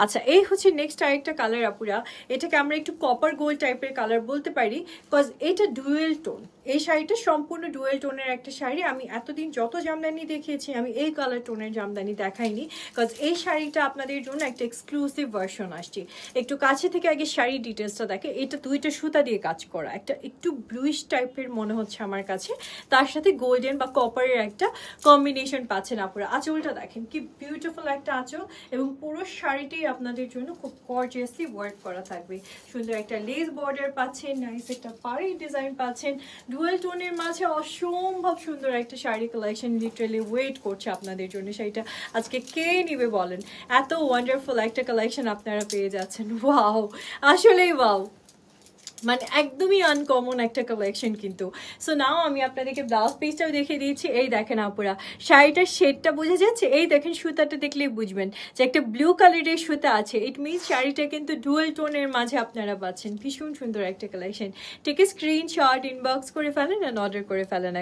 আচ্ছা, এই হচ্ছে নেক্সট আরেকটা কালার আপুরা, এটাকে আমরা একটু কপার গোল্ড টাইপের কালার বলতে পারি, কজ এটা ডুয়েল টোন। এই শাড়িটা সম্পূর্ণ ডুয়েল টোনের একটা শাড়ি। আমি এতদিন যত জামদানি দেখিয়েছি আমি এই কালার টোনের জামদানি দেখাইনি, কজ এই শাড়িটা আপনাদের জন্য একটা এক্সক্লুসিভ ভার্সন আসছে। একটু কাছে থেকে আগে শাড়ি ডিটেলসটা দেখে, এটা দুইটা সুতা দিয়ে কাজ করা, একটা একটু ব্লুইশ টাইপের মনে হচ্ছে আমার কাছে, তার সাথে গোল্ডেন বা কপারের একটা কম্বিনেশন পাচ্ছেন আপুরা। আঁচলটা দেখেন কি বিউটিফুল একটা আঁচল, এবং পুরো শাড়িটাই আপনাদের জন্য খুব গর্জিয়াসলি ওয়ার্ক করা থাকবে। সুন্দর একটা লেস বর্ডার পাচ্ছেন, নাইস একটা পাড়ি ডিজাইন পাচ্ছেন, ডুয়েল টোনের মাঝে অসম্ভব সুন্দর একটা শাড়ি কালেকশন লিটারালি ওয়েট করছে আপনাদের জন্য। শাড়িটা আজকে কে নিবে বলেন, এত ওয়ান্ডারফুল একটা কালেকশন আপনারা পেয়ে যাচ্ছেন। ওয়াও, আসলেই ওয়াও, মানে একদমই আনকমন একটা কালেকশন কিন্তু। সো নাও আমি আপনাদেরকে ব্লাউজ পিসটাও দেখিয়ে দিয়েছি। এই দেখেন আপুরা, শাড়িটার শেডটা বোঝা যাচ্ছে, এই দেখেন সুতাটা দেখলেই বুঝবেন যে একটা ব্লু কালারের সুতা আছে। ইট মিনস শাড়িটা কিন্তু ডুয়েল টোনের মাঝে আপনারা পাচ্ছেন। ভীষণ সুন্দর একটা collection. Take a screenshot, inbox করে ফেলেন অ্যান্ড অর্ডার করে ফেলেন।